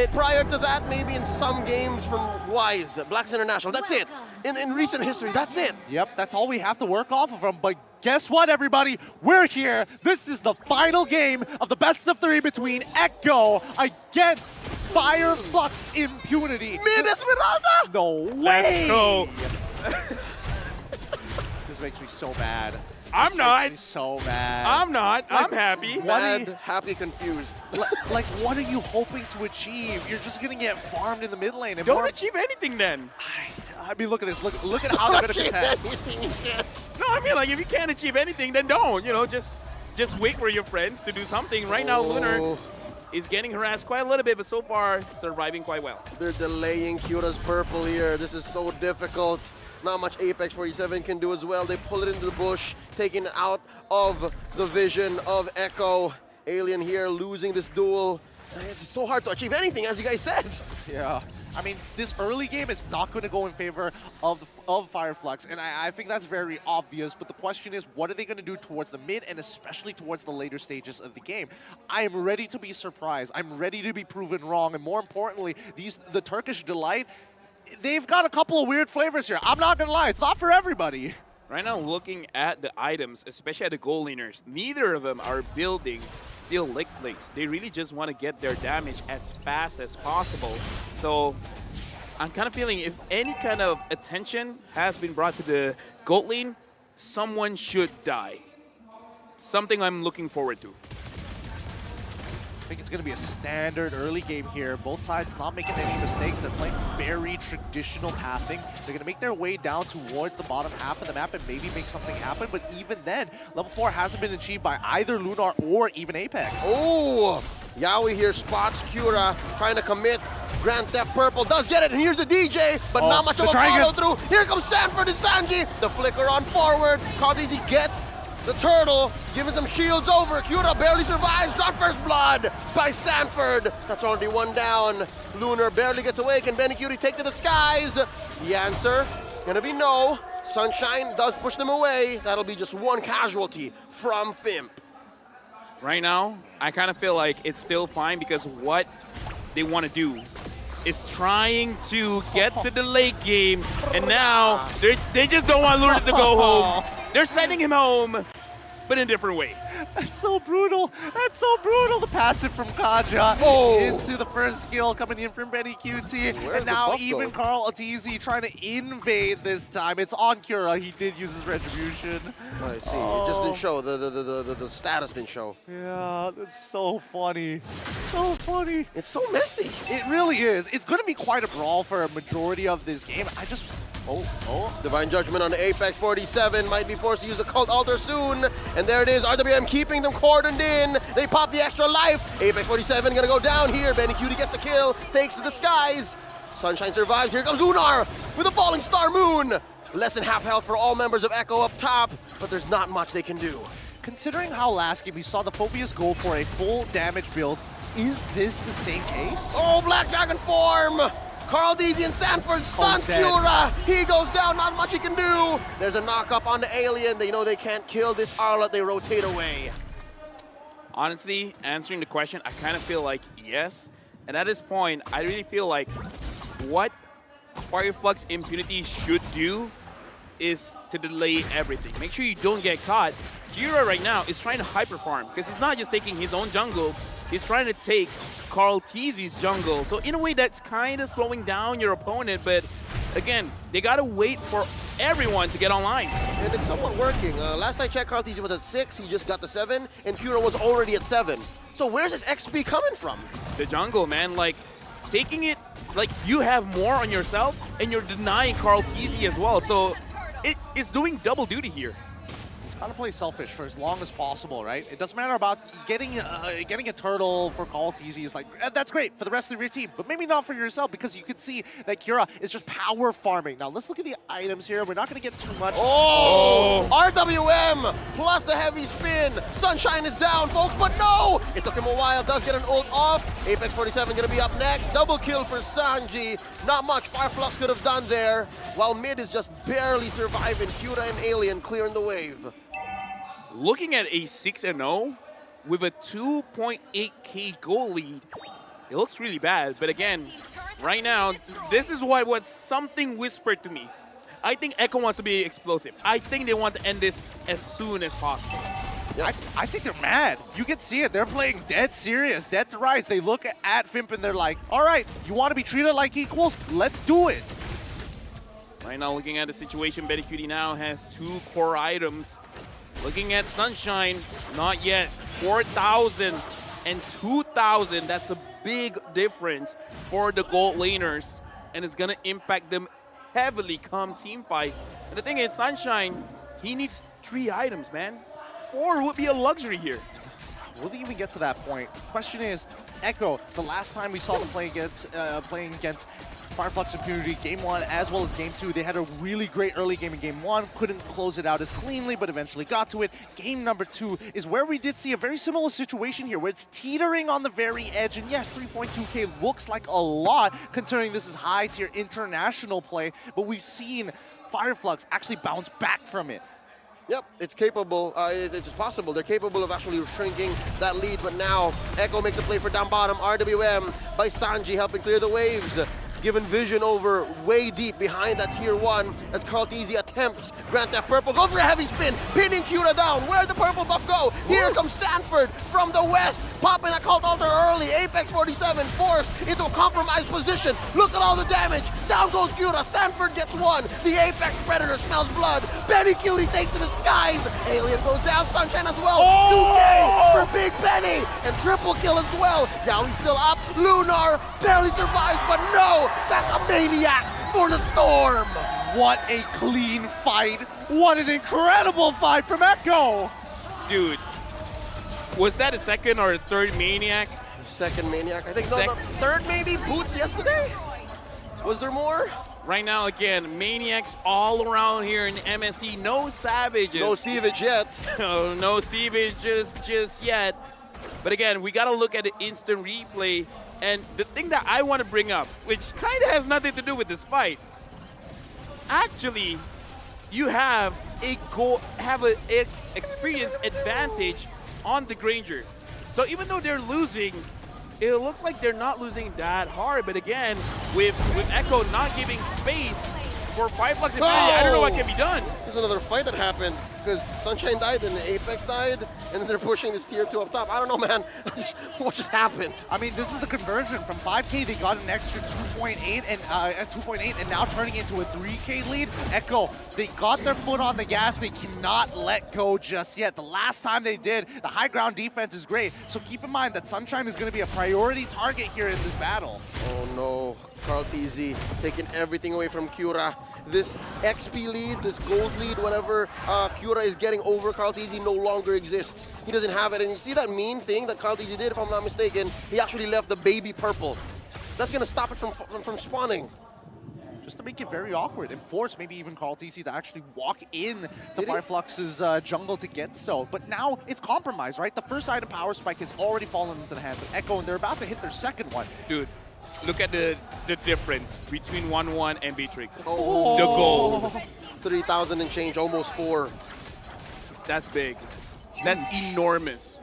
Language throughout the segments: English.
prior to that, maybe in some games from Wise, Blacks International. That's it. In recent history, that's it. Yep, that's all we have to work off of them. But guess what, everybody? We're here. This is the final game of the best of 3 between Echo against Fireflux Impunity. Mid Esmeralda! No way! Let's go. This makes me so mad. I'm not. Makes me so mad. I'm not. I'm happy. Mad, happy, confused. Like, what are you hoping to achieve? You're just gonna get farmed in the mid lane. And Don't achieve anything then. I mean, look at this. Look at how they're gonna contest. No, I mean, like, if you can't achieve anything, then don't. You know, just wait for your friends to do something. Right now, Lunar is getting harassed quite a little bit, but so far surviving quite well. They're delaying Kyura's purple here. This is so difficult. Not much Apex 47 can do as well. They pull it into the bush, taking it out of the vision of Echo. Alien here losing this duel. It's so hard to achieve anything, as you guys said. Yeah. I mean, this early game is not going to go in favor of Fireflux, and I think that's very obvious, but the question is, what are they going to do towards the mid and especially towards the later stages of the game? I am ready to be surprised. I'm ready to be proven wrong, and more importantly, the Turkish Delight, they've got a couple of weird flavors here. I'm not going to lie, it's not for everybody. Right now, looking at the items, especially at the goal laners, neither of them are building steel lick plates. They really just want to get their damage as fast as possible. So I'm kind of feeling if any kind of attention has been brought to the gold lane, someone should die. Something I'm looking forward to. I think it's going to be a standard early game here. Both sides not making any mistakes. They're playing very traditional pathing. They're going to make their way down towards the bottom half of the map and maybe make something happen. But even then, level 4 hasn't been achieved by either Lunar or even Apex. Oh, Yaoi here spots Kyura trying to commit. Grand Theft Purple does get it, and here's the DJ, but not much of a follow-through. Here comes Sanford and Sanji. The flicker on forward. Cauteezy gets the turtle, giving some shields over. Kyura barely survives. Got first blood by Sanford. That's already one down. Lunar barely gets away. Can Benny Cutie take to the skies? The answer gonna be no. Sunshine does push them away. That'll be just one casualty from Fimp. Right now, I kind of feel like it's still fine because what they want to do is trying to get to the late game, and now they just don't want Lunar to go home. They're sending him home, but in a different way. That's so brutal. That's so brutal. The passive from Kaja into the first skill coming in from Benny QT. And now even Carl Atizi trying to invade this time. It's on Kyura. He did use his retribution. I see. It just didn't show. The status didn't show. Yeah, that's so funny. So funny. It's so messy. It really is. It's going to be quite a brawl for a majority of this game. I just... Divine Judgment on Apex 47 might be forced to use the Cult Altar soon. And there it is, RWM keeping them cordoned in. They pop the extra life. Apex 47 gonna go down here. Benny Cutie gets the kill, takes to the skies. Sunshine survives. Here comes Lunar with a falling star moon. Less than half health for all members of Echo up top, but there's not much they can do. Considering how last game we saw the Phobias go for a full damage build, is this the same case? Oh, Black Dragon form! Carl Deasy and Sanford stuns Kyura. He goes down, not much he can do. There's a knock-up on the Alien. They know they can't kill this Arlet. They rotate away. Honestly, answering the question, I kind of feel like yes. And at this point, I really feel like what Fireflux Impunity should do is to delay everything. Make sure you don't get caught. Kyura right now is trying to hyper farm because he's not just taking his own jungle, he's trying to take Carl Teasy's jungle. So in a way that's kind of slowing down your opponent, but again, they gotta wait for everyone to get online. And it's somewhat working. Last I checked, Carl Teasy was at 6, he just got the 7, and Kyura was already at 7. So where's his XP coming from? The jungle, man, like taking it, like you have more on yourself and you're denying Carl Teasy as well. So it is doing double duty here. Gotta play selfish for as long as possible, right? It doesn't matter about getting a turtle for Call Teasy is like, that's great for the rest of your team, but maybe not for yourself because you can see that Kyura is just power farming. Now let's look at the items here. We're not gonna get too much. RWM plus the heavy spin. Sunshine is down, folks, but no! It took him a while, does get an ult off. Apex 47 gonna be up next. Double kill for Sanji. Not much Fireflux could have done there, while mid is just barely surviving. Kyura and Alien clearing the wave. Looking at a 6-0 with a 2.8k goal lead, it looks really bad. But again, right now, this is what something whispered to me. I think Echo wants to be explosive. I think they want to end this as soon as possible. Yeah. I think they're mad. You can see it. They're playing dead serious, dead to rights. They look at Fimp and they're like, all right, you want to be treated like equals? Let's do it. Right now, looking at the situation, Betty Cutie now has 2 core items. Looking at Sunshine, not yet. 4,000 and 2,000. That's a big difference for the gold laners, and it's going to impact them heavily come team fight. And the thing is, Sunshine, he needs 3 items, man. 4 would be a luxury here. Will they even get to that point? Question is, Echo, the last time we saw them playing against Fireflux Impunity, Game 1 as well as Game 2, they had a really great early game in Game 1, couldn't close it out as cleanly, but eventually got to it. Game number 2 is where we did see a very similar situation here, where it's teetering on the very edge, and yes, 3.2K looks like a lot, considering this is high-tier international play, but we've seen Fireflux actually bounce back from it. Yep, it's capable. It's possible. They're capable of actually shrinking that lead, but now Echo makes a play for down bottom. RWM by Sanji helping clear the waves. Given vision over way deep behind that tier 1 as Karlteezy attempts grant that purple. Go for a heavy spin, pinning Cura down. Where'd the purple buff go? Here comes Sanford from the west, popping that Cult Altar early. Apex 47 forced into a compromised position. Look at all the damage. Down goes Cura. Sanford gets 1. The Apex Predator smells blood. Benny Cutie takes to the skies. Alien goes down. Sunshine as well. 2K for Big Benny. And triple kill as well. Now he's still up. Lunar barely survives, but no! That's a maniac for the Storm! What a clean fight. What an incredible fight from Echo! Dude, was that a second or a third Maniac? Second Maniac. I think no, third maybe? Boots yesterday? Was there more? Right now, again, Maniacs all around here in MSC. No Savages. No Savage yet. No Savage just yet. But again, we got to look at the instant replay. And the thing that I want to bring up, which kind of has nothing to do with this fight, actually, you have a experience advantage on the Granger. So even though they're losing, it looks like they're not losing that hard. But again, with Echo not giving space for Fireflux, I don't know what can be done. There's another fight that happened because Sunshine died and Apex died, and then they're pushing this tier 2 up top. I don't know, man. What just happened? I mean, this is the conversion from 5K. They got an extra 2.8 and now turning into a 3K lead. Echo, they got their foot on the gas. They cannot let go just yet. The last time they did, the high ground defense is great. So keep in mind that Sunshine is going to be a priority target here in this battle. Oh no, Karlteezy taking everything away from Cura. This XP lead, this gold lead, whatever Cura is getting over Karlteezy no longer exists. He doesn't have it, and you see that mean thing that Karlteezy did, if I'm not mistaken? He actually left the baby purple. That's gonna stop it from spawning. Just to make it very awkward and force maybe even Karlteezy to actually walk in to Fireflux's jungle to get so. But now it's compromised, right? The first item, Power Spike, has already fallen into the hands of Echo, and they're about to hit their second one. Dude, look at the difference between 1-1 and Beatrix. Oh. The gold. 3,000 and change, almost 4. That's big. That's enormous.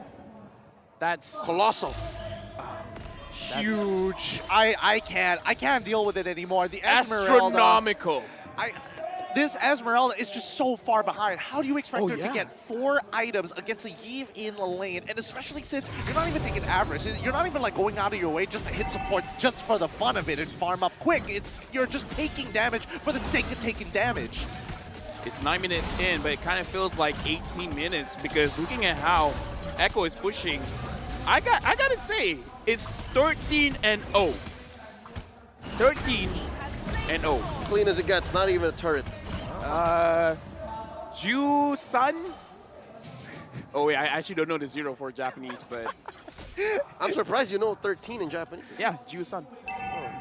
That's colossal. Huge. I can't deal with it anymore. The Esmeralda, astronomical. This Esmeralda is just so far behind. How do you expect her to get 4 items against a Yve in the lane? And especially since you're not even taking average. You're not even like going out of your way just to hit supports just for the fun of it and farm up quick. You're just taking damage for the sake of taking damage. It's 9 minutes in, but it kind of feels like 18 minutes because looking at how Echo is pushing, I gotta say, it's 13-0. 13-0. Clean as it gets, not even a turret. Ju-san? Oh wait, I actually don't know the 0 for Japanese, but... I'm surprised you know 13 in Japanese. Yeah, Ju-san.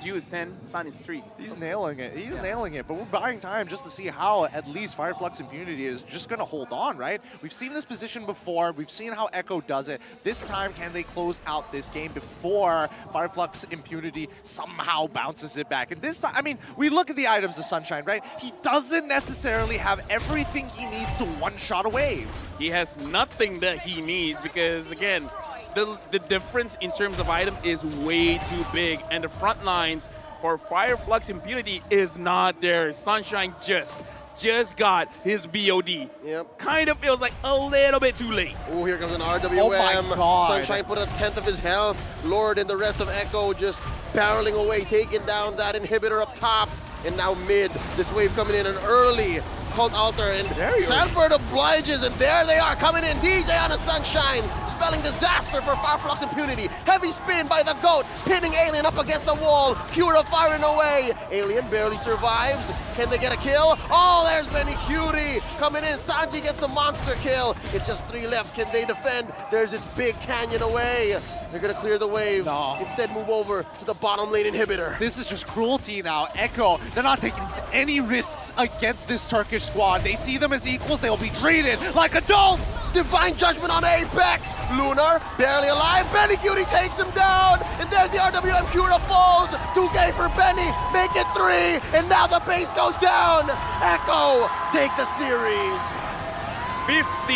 Ju is 10, San is 3. He's nailing it. He's nailing it. But we're buying time just to see how at least Fireflux Impunity is just going to hold on, right? We've seen this position before. We've seen how Echo does it. This time, can they close out this game before Fireflux Impunity somehow bounces it back? And this time, I mean, we look at the items of Sunshine, right? He doesn't necessarily have everything he needs to one-shot a wave. He has nothing that he needs because, again, the difference in terms of item is way too big, and the front lines for Fireflux Impunity is not there. Sunshine just got his BOD. Yep. Kind of feels like a little bit too late. Oh, here comes an RWM. Oh my God. Sunshine put a 10th of his health. Lord and the rest of Echo just barreling away, taking down that inhibitor up top. And now mid, this wave coming in an early Cult Altar, and Sanford obliges, and there they are coming in. DJ on a Sunshine, spelling disaster for Fireflux Impunity. Heavy spin by the GOAT, pinning Alien up against the wall. Cura firing away. Alien barely survives. Can they get a kill? Oh, there's Benny Cutie coming in. Sanji gets a monster kill. It's just 3 left. Can they defend? There's this big canyon away. They're gonna clear the waves. No. Instead, move over to the bottom lane inhibitor. This is just cruelty now. Echo, they're not taking any risks against this Turkish squad. They see them as equals. They'll be treated like adults. Divine Judgment on Apex. Lunar, barely alive. Benny Cutie takes him down. And there's the RWM. Cura falls. 2K for Benny. Make it 3. And now the base goes down. Echo take the series. 50.